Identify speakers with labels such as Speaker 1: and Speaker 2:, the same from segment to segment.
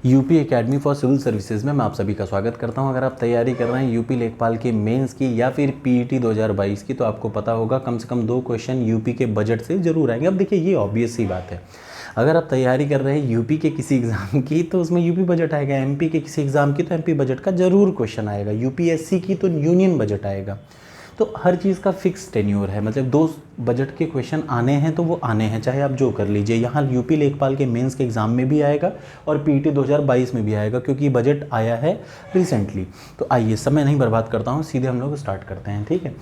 Speaker 1: UP academy for civil services में मैं आप सभी का स्वागत करता हूं। अगर आप तैयारी कर रहे हैं यूपी लेखपाल के मेंस की या फिर पीईटी 2022 की, तो आपको पता होगा कम से कम 2 क्वेश्चन यूपी के बजट से जरूर आएंगे। अब देखिए, ये ऑब्वियस सी बात है, अगर आप तैयारी कर रहे हैं यूपी के किसी एग्ज़ाम की तो उसमें यूपी बजट आएगा, एमपी के किसी एग्ज़ाम की तो एमपी बजट का जरूर क्वेश्चन आएगा, यूपीएससी की तो यूनियन बजट आएगा। तो हर चीज़ का फिक्स टेन्योर है, मतलब 2 बजट के क्वेश्चन आने हैं तो वो आने हैं, चाहे आप जो कर लीजिए। यहाँ यूपी लेखपाल के मेंस के एग्ज़ाम में भी आएगा और पीईटी 2022 में भी आएगा, क्योंकि बजट आया है रिसेंटली। तो आइए, समय नहीं बर्बाद करता हूँ, सीधे हम लोग स्टार्ट करते हैं। ठीक है,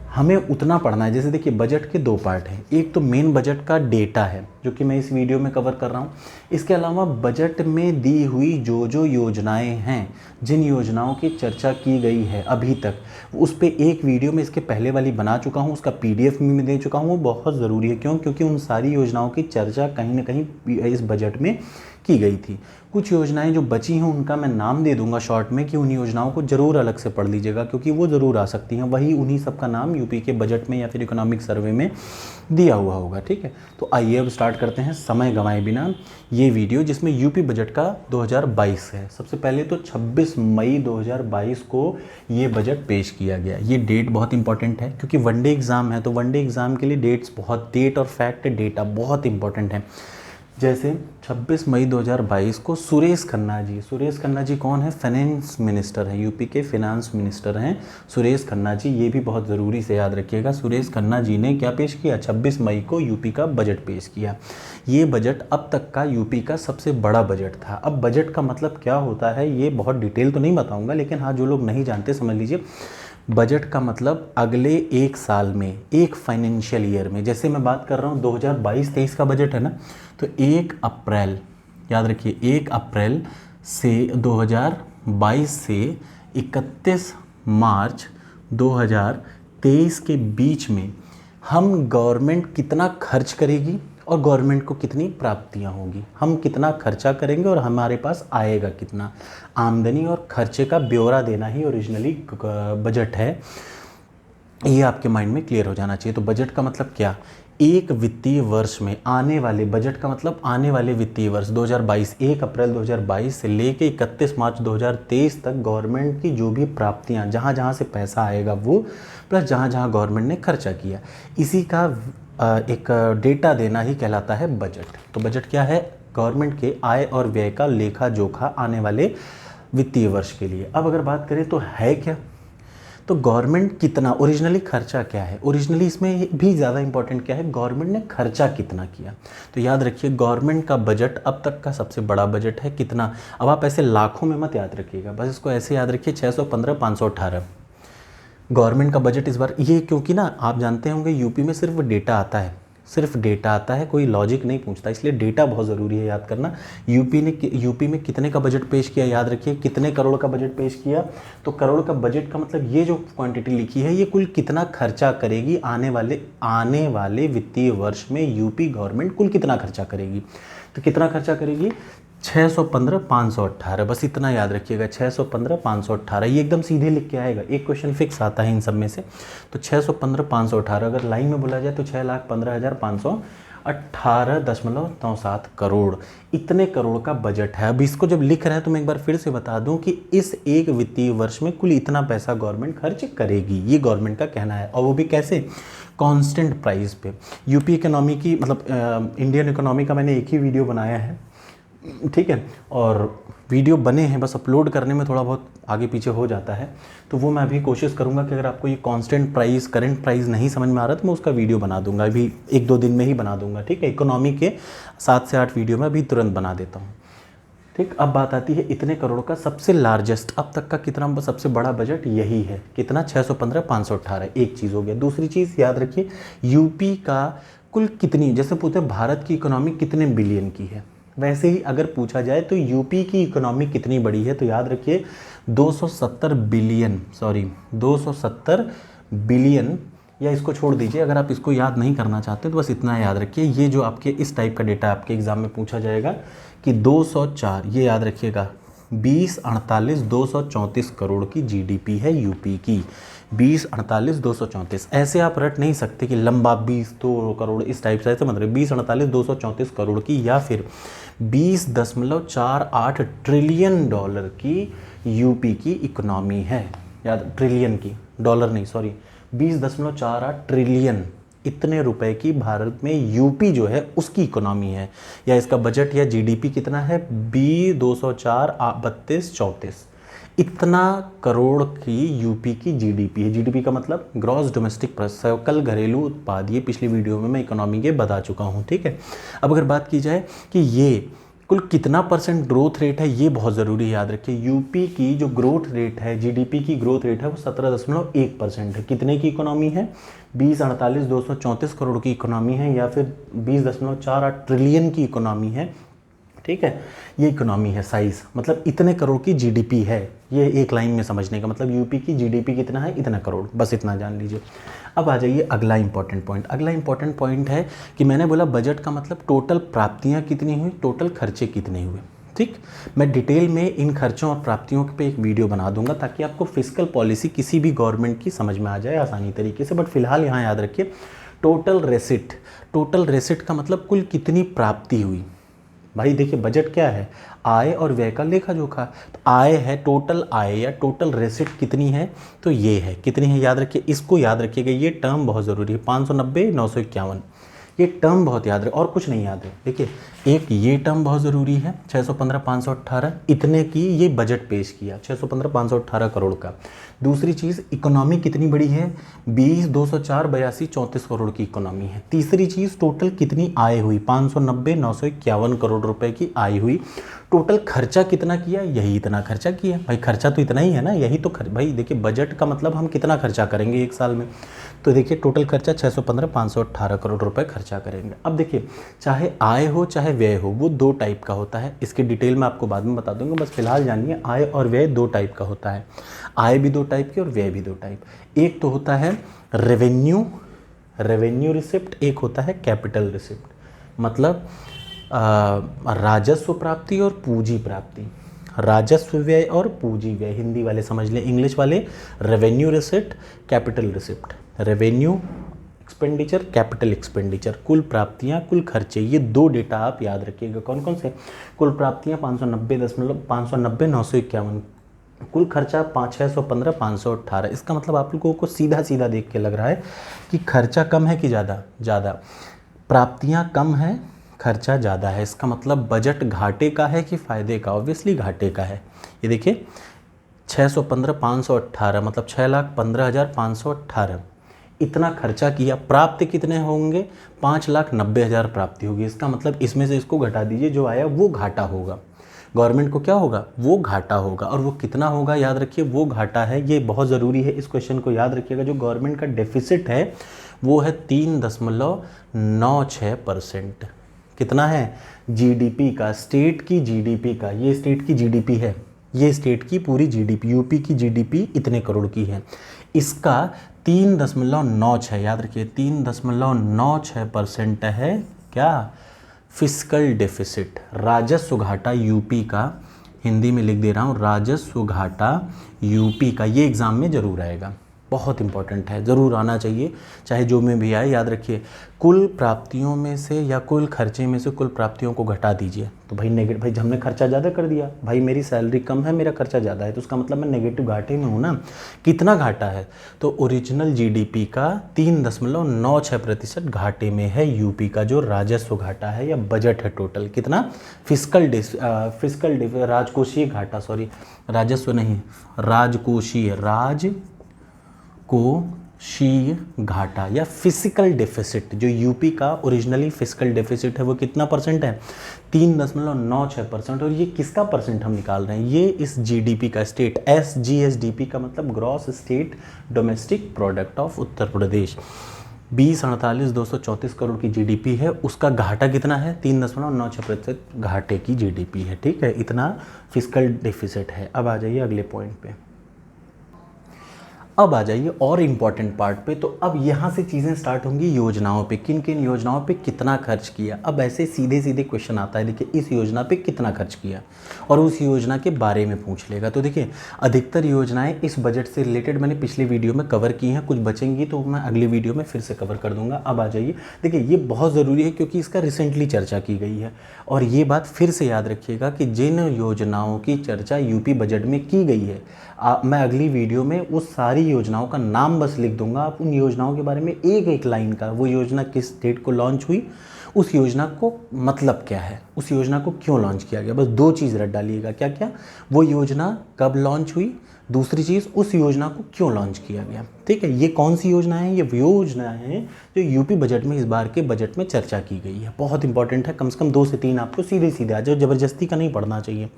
Speaker 1: हमें उतना पढ़ना है। जैसे देखिए, बजट के 2 पार्ट हैं। एक तो मेन बजट का डेटा है, जो कि मैं इस वीडियो में कवर कर रहा हूँ। इसके अलावा बजट में दी हुई जो योजनाएं हैं, जिन योजनाओं की चर्चा की गई है अभी तक, उस पर एक वीडियो में इसके पहले वाली बना चुका हूँ, उसका पीडीएफ में दे चुका हूँ। वो बहुत ज़रूरी है, क्यों? क्योंकि उन सारी योजनाओं की चर्चा कहीं ना कहीं इस बजट में की गई थी। कुछ योजनाएं जो बची हैं उनका मैं नाम दे दूंगा शॉर्ट में, कि उन योजनाओं को ज़रूर अलग से पढ़ लीजिएगा, क्योंकि वो ज़रूर आ सकती हैं। वही उन्हीं सब का नाम यूपी के बजट में या फिर इकोनॉमिक सर्वे में दिया हुआ होगा। ठीक है, तो आइए अब स्टार्ट करते हैं समय गंवाए बिना ये वीडियो, जिसमें यूपी बजट का 2022 है। सबसे पहले तो 26 मई 2022 को ये बजट पेश किया गया। ये डेट बहुत इंपॉर्टेंट है, क्योंकि वनडे एग्ज़ाम है, तो वनडे एग्ज़ाम के लिए डेट और फैक्ट डेटा बहुत इंपॉर्टेंट है। जैसे 26 मई 2022 को सुरेश खन्ना जी कौन है? फाइनेंस मिनिस्टर हैं, यूपी के फाइनेंस मिनिस्टर हैं सुरेश खन्ना जी। ये भी बहुत ज़रूरी से याद रखिएगा। सुरेश खन्ना जी ने क्या पेश किया? 26 मई को यूपी का बजट पेश किया। ये बजट अब तक का यूपी का सबसे बड़ा बजट था। अब बजट का मतलब क्या होता है, ये बहुत डिटेल तो नहीं बताऊँगा, लेकिन हाँ, जो लोग नहीं जानते समझ लीजिए। बजट का मतलब अगले 1 साल में, एक फाइनेंशियल ईयर में, जैसे मैं बात कर रहा हूँ 2022-23 का बजट है ना, तो 1 अप्रैल, याद रखिए, 1 अप्रैल से 2022 से 31 मार्च 2023 के बीच में हम गवर्नमेंट कितना खर्च करेगी और गवर्नमेंट को कितनी प्राप्तियां होगी, हम कितना खर्चा करेंगे और हमारे पास आएगा कितना। आमदनी और खर्चे का ब्यौरा देना ही ओरिजिनली बजट है। ये आपके माइंड में क्लियर हो जाना चाहिए। तो बजट का मतलब क्या? एक वित्तीय वर्ष में आने वाले, बजट का मतलब आने वाले वित्तीय वर्ष 2022, 1 अप्रैल 2022 से लेके 31 मार्च 2023 तक गवर्नमेंट की जो भी प्राप्तियां, जहां जहां से पैसा आएगा वो, प्लस जहां जहां गवर्नमेंट ने खर्चा किया, इसी का एक डेटा देना ही कहलाता है बजट। तो बजट क्या है? गवर्नमेंट के आय और व्यय का लेखा जोखा आने वाले वित्तीय वर्ष के लिए। अब अगर बात करें तो है क्या, तो गवर्नमेंट कितना, ओरिजिनली खर्चा क्या है, ओरिजिनली इसमें भी ज़्यादा इंपॉर्टेंट क्या है, गवर्नमेंट ने खर्चा कितना किया। तो याद रखिए, गवर्नमेंट का बजट अब तक का सबसे बड़ा बजट है। कितना? अब आप ऐसे लाखों में मत याद रखिएगा, बस इसको ऐसे याद रखिए, 615 518 गवर्नमेंट का बजट इस बार। ये क्योंकि ना आप जानते होंगे यूपी में सिर्फ डेटा आता है, सिर्फ डेटा आता है, कोई लॉजिक नहीं पूछता, इसलिए डेटा बहुत ज़रूरी है याद करना। यूपी में कितने का बजट पेश किया, याद रखिए, कितने करोड़ का बजट पेश किया। तो करोड़ का बजट का मतलब ये जो क्वांटिटी लिखी है, ये कुल कितना खर्चा करेगी आने वाले वित्तीय वर्ष में यूपी गवर्नमेंट कुल कितना खर्चा करेगी। तो कितना खर्चा करेगी? 615 518, बस इतना याद रखिएगा, 615 518। ये एकदम सीधे लिख के आएगा, एक क्वेश्चन फिक्स आता है इन सब में से। तो 615 518 अगर लाइन में बोला जाए तो 6,15,518.97 करोड़, इतने करोड़ का बजट है। अब इसको जब लिख रहे हैं तो मैं एक बार फिर से बता दूं कि इस एक वित्तीय वर्ष में कुल इतना पैसा गवर्नमेंट खर्च करेगी, ये गवर्नमेंट का कहना है। और वो भी कैसे? कांस्टेंट प्राइस पे। यूपी इकोनॉमी की, मतलब इंडियन इकोनॉमी का मैंने एक ही वीडियो बनाया है, ठीक है, और वीडियो बने हैं, बस अपलोड करने में थोड़ा बहुत आगे पीछे हो जाता है। तो वो मैं अभी कोशिश करूंगा कि अगर आपको ये कांस्टेंट प्राइस, करंट प्राइस नहीं समझ में आ रहा तो मैं उसका वीडियो बना दूंगा, अभी 1-2 दिन में ही बना दूंगा। ठीक है, इकोनॉमी के 7 से 8 वीडियो में अभी तुरंत बना देता हूँ। ठीक, अब बात आती है इतने करोड़ का सबसे लार्जेस्ट, अब तक का कितना सबसे बड़ा बजट यही है। कितना? 615 518। एक चीज़ हो गया। दूसरी चीज़ याद रखिए, यूपी का कुल कितनी, जैसे पूछते हैं भारत की इकोनॉमी कितने बिलियन की है, वैसे ही अगर पूछा जाए तो यूपी की इकोनॉमी कितनी बड़ी है, तो याद रखिए 270 बिलियन, या इसको छोड़ दीजिए, अगर आप इसको याद नहीं करना चाहते तो बस इतना याद रखिए। ये जो आपके इस टाइप का डेटा आपके एग्जाम में पूछा जाएगा कि 204, ये याद रखिएगा, 20,48,234 करोड़ की जीडीपी है यूपी की। 20,48,234 ऐसे आप रट नहीं सकते कि लंबा 20 करोड़ इस टाइप से, ऐसे मतलब 20,48,234 करोड़ की, या फिर 20.48 ट्रिलियन डॉलर की यूपी की इकोनॉमी है। याद, ट्रिलियन की, डॉलर नहीं, सॉरी, 20.48 ट्रिलियन, इतने रुपए की भारत में यूपी जो है उसकी इकोनॉमी है। या इसका बजट या जीडीपी कितना है, 204,32,34, इतना करोड़ की यूपी की जीडीपी है। जीडीपी का मतलब ग्रॉस डोमेस्टिक सकल घरेलू उत्पाद, ये पिछली वीडियो में मैं इकोनॉमी के बता चुका हूँ, ठीक है। अब अगर बात की जाए कि ये कुल कितना परसेंट ग्रोथ रेट है, ये बहुत ज़रूरी है, याद रखिए। यूपी की जो ग्रोथ रेट है, जीडीपी की ग्रोथ रेट है, वो 17.1% है। कितने की इकोनॉमी है, 20,48,234 करोड़ की इकोनॉमी है, या फिर 20.48 ट्रिलियन की इकोनॉमी है, ठीक है। ये इकोनॉमी है, साइज मतलब इतने करोड़ की जीडीपी है। ये एक लाइन में समझने का मतलब यूपी की जीडीपी कितना है, इतना करोड़, बस इतना जान लीजिए। अब आ जाइए अगला इंपॉर्टेंट पॉइंट। अगला इंपॉर्टेंट पॉइंट है कि मैंने बोला बजट का मतलब टोटल प्राप्तियां कितनी हुई, टोटल खर्चे कितने हुए, ठीक। मैं डिटेल में इन खर्चों और प्राप्तियों पे एक वीडियो बना दूंगा ताकि आपको फिस्कल पॉलिसी किसी भी गवर्नमेंट की समझ में आ जाए आसानी तरीके से। बट फिलहाल यहाँ याद रखिए टोटल रेसिट, टोटल रेसिट का मतलब कुल कितनी प्राप्ति हुई। भाई देखिए बजट क्या है, आय और व्यय का लेखा जोखा। तो आय है, टोटल आय या टोटल रेसिट कितनी है, तो ये है, कितनी है याद रखिए, इसको याद रखिएगा, ये टर्म बहुत ज़रूरी है। 590, 951, ये टर्म बहुत याद रहे, और कुछ नहीं याद है। देखिए एक ये टर्म बहुत ज़रूरी है, 615, 518, इतने की ये बजट पेश किया, 615, 518 करोड़ का। दूसरी चीज़, इकोनॉमी कितनी बड़ी है, 20, 204, 82, 34 करोड़ की इकोनॉमी है। तीसरी चीज़, टोटल कितनी आय हुई, 590, 951 करोड़ रुपए की आय हुई। टोटल खर्चा कितना किया, यही इतना खर्चा किया। भाई खर्चा तो इतना ही है ना, यही तो भाई देखिए बजट का मतलब हम कितना खर्चा करेंगे एक साल में, तो देखिए टोटल खर्चा 615, 518 करोड़ रुपए खर्चा करेंगे। अब देखिए चाहे आय हो चाहे व्यय हो, वो दो टाइप का होता है। इसकी डिटेल मैं आपको बाद में बता दूंगा, बस फिलहाल जानिए आय और व्यय दो टाइप का होता है। आय भी दो टाइप की और व्यय भी दो टाइप। एक तो होता है रेवेन्यू, रेवेन्यू रिसिप्ट, एक होता है कैपिटल रिसिप्ट, मतलब राजस्व प्राप्ति और पूंजी प्राप्ति। राजस्व व्यय और पूंजी व्यय, हिंदी वाले समझ लें, इंग्लिश वाले revenue receipt, capital receipt. Revenue expenditure, capital expenditure, कुल प्राप्तियां कुल खर्चे, ये दो डेटा आप याद रखिएगा। कौन कौन से, कुल प्राप्तियां 590, 951, कुल खर्चा 615, 518। इसका मतलब आप लोगों को सीधा सीधा देख के लग रहा है कि खर्चा कम है कि ज़्यादा, ज़्यादा, प्राप्तियां कम है, खर्चा ज़्यादा है। इसका मतलब बजट घाटे का है कि फ़ायदे का, ऑब्वियसली घाटे का है। ये देखिए 615, 518 मतलब 6,15,518, इतना खर्चा किया, प्राप्त कितने होंगे, 5,90,000 प्राप्ति होगी। इसका मतलब इसमें से इसको घटा दीजिए, जो आया वो घाटा होगा। गवर्नमेंट को क्या होगा, वो घाटा होगा। और वो कितना होगा याद रखिए, वो घाटा है, ये बहुत ज़रूरी है, इस क्वेश्चन को याद रखिएगा। जो गवर्नमेंट का डेफिसिट है वो है 3.96%। कितना है, जीडीपी का, स्टेट की जीडीपी का, ये स्टेट की जीडीपी है, ये स्टेट की पूरी जीडीपी, यूपी की जीडीपी इतने करोड़ की है, इसका 3.96, याद रखिए 3.96% है क्या, फिस्कल डेफिसिट, राजस्व घाटा यूपी का। हिंदी में लिख दे रहा हूँ, राजस्व घाटा यूपी का। ये एग्ज़ाम में ज़रूर आएगा, बहुत इंपॉर्टेंट है, ज़रूर आना चाहिए, चाहे जो में भी आए। याद रखिए कुल प्राप्तियों में से या कुल खर्चे में से कुल प्राप्तियों को घटा दीजिए, तो भाई नेगेटिव, भाई हमने खर्चा ज़्यादा कर दिया, भाई मेरी सैलरी कम है, मेरा खर्चा ज़्यादा है, तो उसका मतलब मैं नेगेटिव घाटे में हूँ ना। कितना घाटा है, तो ओरिजिनल जीडीपी का 3.96% घाटे में है यूपी का जो राजस्व घाटा है या बजट है टोटल। कितना, फिस्कल राजकोषीय घाटा, सॉरी राजस्व नहीं, राजकोषीय, राजकोषीय घाटा या फिजिकल डेफिसिट। जो यूपी का ओरिजिनली फिजिकल डेफिसिट है वो कितना परसेंट है, 3.96%। और ये किसका परसेंट हम निकाल रहे हैं, ये इस जीडीपी का, स्टेट SGSDP का मतलब gross state domestic product of Uttar Pradesh. 20,48,234 crore की जीडीपी है, उसका घाटा कितना है, 3.96% घाटे की जीडीपी है, ठीक है, इतना फिजिकल डेफिसिट है। अब आ जाइए अगले पॉइंट पे। अब आ जाइए और इम्पॉर्टेंट पार्ट पे। तो अब यहाँ से चीज़ें स्टार्ट होंगी योजनाओं पे, किन किन योजनाओं पे कितना खर्च किया। अब ऐसे सीधे सीधे क्वेश्चन आता है, देखिए इस योजना पे कितना खर्च किया और उस योजना के बारे में पूछ लेगा। तो देखिए अधिकतर योजनाएं इस बजट से रिलेटेड मैंने पिछले वीडियो में कवर की हैं, कुछ बचेंगी तो मैं अगली वीडियो में फिर से कवर कर दूंगा। अब आ जाइए, देखिए ये बहुत ज़रूरी है क्योंकि इसका रिसेंटली चर्चा की गई है और ये बात फिर से याद रखिएगा कि जिन योजनाओं की चर्चा यूपी बजट में की गई है, मैं अगली वीडियो में उस सारी योजनाओं का नाम बस लिख दूंगा, आप उन योजनाओं के बारे में एक एक लाइन का, वो योजना किस डेट को लॉन्च हुई, उस योजना को मतलब क्या है, उस योजना को क्यों लॉन्च किया गया, बस दो चीज़ रट डालिएगा। क्या क्या, वो योजना कब लॉन्च हुई, दूसरी चीज़ उस योजना को क्यों लॉन्च किया गया। ठीक है, ये कौन सी योजना है, ये योजना है जो यूपी बजट में इस बार के बजट में चर्चा की गई है। बहुत इंपॉर्टेंट है, कम से कम 2 से 3 आपको सीधे सीधे आ जाओ, ज़बरदस्ती का नहीं पढ़ना चाहिए।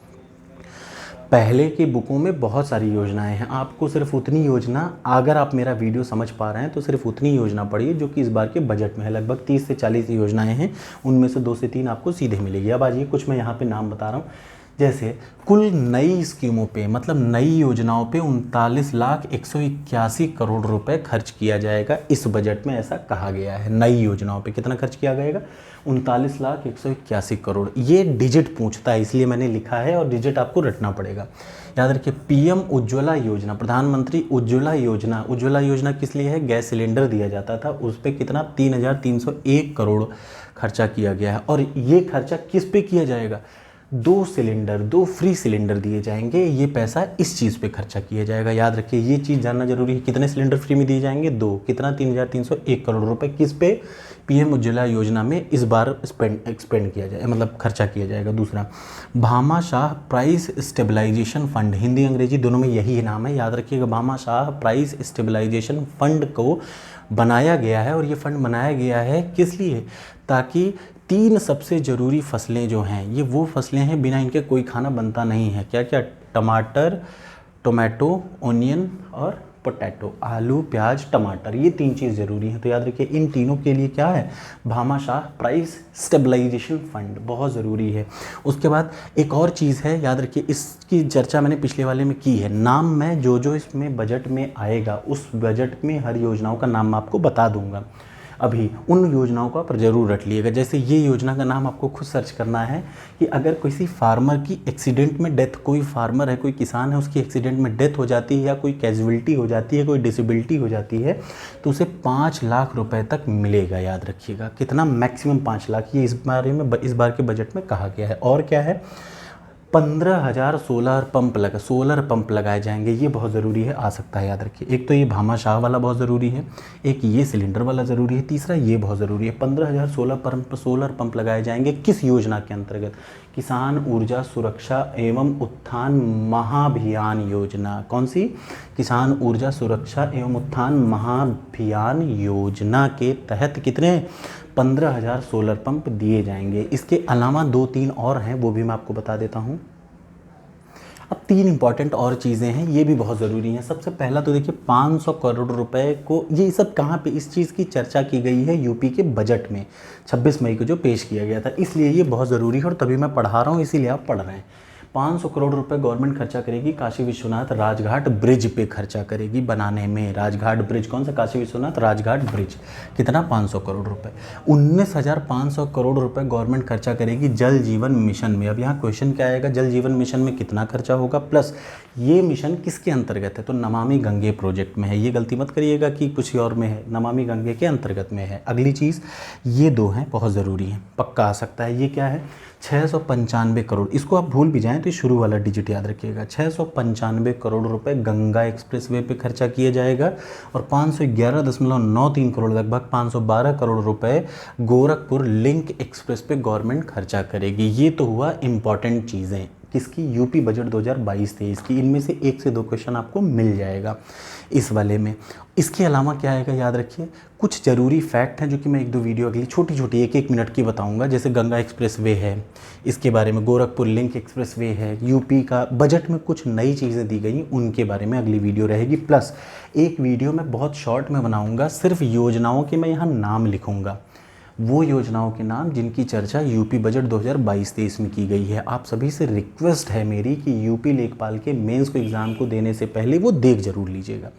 Speaker 1: पहले की बुकों में बहुत सारी योजनाएं हैं, आपको सिर्फ उतनी योजना, अगर आप मेरा वीडियो समझ पा रहे हैं तो सिर्फ उतनी योजना पढ़िए जो कि इस बार के बजट में है। लगभग 30 से 40 योजनाएं हैं, उनमें से 2 से 3 आपको सीधे मिलेगी। अब आइए कुछ मैं यहाँ पे नाम बता रहा हूँ, जैसे कुल नई स्कीमों पे, मतलब नई योजनाओं पे 39,181 करोड़ रुपए खर्च किया जाएगा इस बजट में, ऐसा कहा गया है। नई योजनाओं पे कितना खर्च किया जाएगा, 39,181 करोड़। ये डिजिट पूछता है इसलिए मैंने लिखा है और डिजिट आपको रटना पड़ेगा। याद रखिए, पीएम उज्ज्वला योजना, प्रधानमंत्री उज्ज्वला योजना, उज्ज्वला योजना किस लिए है, गैस सिलेंडर दिया जाता था, उस पर कितना 3,301 करोड़ खर्चा किया गया है। और ये खर्चा किस पे किया जाएगा, 2 सिलेंडर, 2 फ्री सिलेंडर दिए जाएंगे, ये पैसा इस चीज़ पे खर्चा किया जाएगा। याद रखिए ये चीज़ जानना जरूरी है, कितने सिलेंडर फ्री में दिए जाएंगे, 2, कितना 3,301 करोड़ रुपए किस पे, पीएम उज्ज्वला योजना में इस बार एक्सपेंड किया जाए, मतलब खर्चा किया जाएगा। दूसरा, Bhamashah price stabilisation fund, Hindi अंग्रेजी दोनों में यही नाम है, याद रखिएगा। भामाशाह प्राइस स्टेबलाइजेशन फंड को बनाया गया है और ये फंड बनाया गया है किस लिए, ताकि 3 सबसे ज़रूरी फसलें जो हैं, ये वो फसलें हैं बिना इनके कोई खाना बनता नहीं है। क्या क्या, टमाटर, टोमेटो, ओनियन और पोटैटो, आलू, प्याज, टमाटर, ये 3 चीज़ ज़रूरी हैं। तो याद रखिए इन तीनों के लिए क्या है, भामाशाह प्राइस स्टेबलाइजेशन फंड बहुत ज़रूरी है। उसके बाद एक और चीज़ है, याद रखिए इसकी चर्चा मैंने पिछले वाले में की है, नाम मैं जो इसमें बजट में आएगा उस बजट में हर योजनाओं का नाम मैं आपको बता दूंगा। अभी उन योजनाओं को आप ज़रूर रट लीजिएगा। जैसे ये योजना का नाम आपको खुद सर्च करना है कि अगर किसी फार्मर की एक्सीडेंट में डेथ, कोई फार्मर है, कोई किसान है, उसकी एक्सीडेंट में डेथ हो जाती है या कोई कैजुअलिटी हो जाती है, कोई डिसेबिलिटी हो जाती है, तो उसे 5 लाख रुपए तक मिलेगा। याद रखिएगा कितना, मैक्सिमम 5 लाख, ये इस बार के बजट में कहा गया है। और क्या है, 15,000 सोलर पंप लगाए जाएंगे, ये बहुत ज़रूरी है, आ सकता है, याद रखिए। एक तो ये भामाशाह वाला बहुत ज़रूरी है, एक ये सिलेंडर वाला ज़रूरी है, तीसरा ये बहुत ज़रूरी है। 15,000 सोलर पंप लगाए जाएंगे किस योजना के अंतर्गत, किसान ऊर्जा सुरक्षा एवं उत्थान महाभियान योजना। कौन सी, किसान ऊर्जा सुरक्षा एवं उत्थान महाभियान योजना के तहत कितने, 15,000 सोलर पंप दिए जाएंगे। इसके अलावा 2-3 और हैं, वो भी मैं आपको बता देता हूँ। अब 3 इंपॉर्टेंट और चीज़ें हैं, ये भी बहुत ज़रूरी हैं। सबसे पहला तो देखिए 500 करोड़ रुपए को, ये सब कहाँ पे इस चीज़ की चर्चा की गई है, यूपी के बजट में 26 मई को जो पेश किया गया था, इसलिए ये बहुत ज़रूरी है और तभी मैं पढ़ा रहा हूँ, इसीलिए आप पढ़ रहे हैं। 500 करोड़ रुपए गवर्नमेंट खर्चा करेगी काशी विश्वनाथ राजघाट ब्रिज पे खर्चा करेगी बनाने में। राजघाट ब्रिज कौन सा, काशी विश्वनाथ राजघाट ब्रिज, कितना, 500 करोड़ रुपए। 19,500 करोड़ रुपए गवर्नमेंट खर्चा करेगी जल जीवन मिशन में। अब यहाँ क्वेश्चन क्या आएगा, जल जीवन मिशन में कितना खर्चा होगा, प्लस ये मिशन किसके अंतर्गत है, तो नमामि गंगे प्रोजेक्ट में है। ये गलती मत करिएगा कि कुछ और में है, नमामि गंगे के अंतर्गत में है। अगली चीज़, ये 2 हैं, बहुत ज़रूरी हैं, पक्का आ सकता है। ये क्या है, 695 करोड़, इसको आप भूल भी जाएं तो शुरू वाला डिजिट याद रखिएगा। 695 करोड़ रुपए गंगा एक्सप्रेसवे पे खर्चा किया जाएगा और 511.93 करोड़, लगभग 512 करोड़ रुपए गोरखपुर लिंक एक्सप्रेस पे गवर्नमेंट खर्चा करेगी। ये तो हुआ इंपॉर्टेंट चीज़ें किसकी, यूपी बजट 2022-23 की। इनमें से 1 से 2 क्वेश्चन आपको मिल जाएगा इस वाले में। इसके अलावा क्या आएगा, याद रखिए कुछ ज़रूरी फैक्ट हैं जो कि मैं 1-2 वीडियो अगली छोटी छोटी 1-1 मिनट की बताऊंगा। जैसे गंगा एक्सप्रेसवे है, इसके बारे में, गोरखपुर लिंक एक्सप्रेसवे है, यूपी का बजट में कुछ नई चीज़ें दी गई, उनके बारे में अगली वीडियो रहेगी। प्लस एक वीडियो मैं बहुत शॉर्ट में बनाऊँगा, सिर्फ योजनाओं के मैं यहाँ नाम लिखूँगा, वो योजनाओं के नाम जिनकी चर्चा यूपी बजट 2022-23 में की गई है। आप सभी से रिक्वेस्ट है मेरी कि यूपी लेखपाल के मेंस को एग्ज़ाम को देने से पहले वो देख ज़रूर लीजिएगा।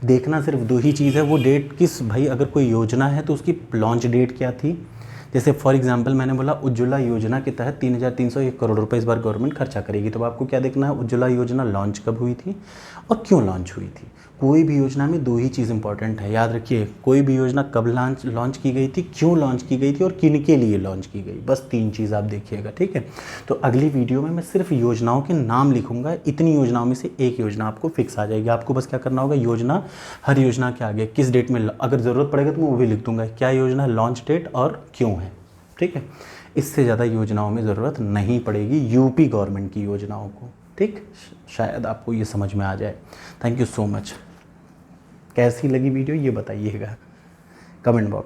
Speaker 1: देखना सिर्फ दो ही चीज़ है, वो डेट किस भाई, अगर कोई योजना है तो उसकी लॉन्च डेट क्या थी। जैसे फॉर एग्जांपल मैंने बोला उज्ज्वला योजना के तहत 3,301 करोड़ रुपए इस बार गवर्नमेंट खर्चा करेगी, तो आपको क्या देखना है, उज्ज्वला योजना लॉन्च कब हुई थी और क्यों लॉन्च हुई थी। कोई भी योजना में दो ही चीज़ इंपॉर्टेंट है, याद रखिए। कोई भी योजना कब लॉन्च की गई थी, क्यों लॉन्च की गई थी और किन के लिए लॉन्च की गई, बस तीन चीज़ आप देखिएगा, ठीक है। तो अगली वीडियो में मैं सिर्फ योजनाओं के नाम लिखूंगा, इतनी योजनाओं में से एक योजना आपको फिक्स आ जाएगी। आपको बस क्या करना होगा, योजना, हर योजना के आगे किस डेट में, अगर ज़रूरत पड़ेगा तो मैं वो भी लिख दूंगा, क्या योजना, लॉन्च डेट और क्यों है, ठीक है। इससे ज़्यादा योजनाओं में ज़रूरत नहीं पड़ेगी यूपी गवर्नमेंट की योजनाओं को, ठीक। शायद आपको ये समझ में आ जाए। Thank you so much. कैसी लगी वीडियो ये बताइएगा कमेंट बॉक्स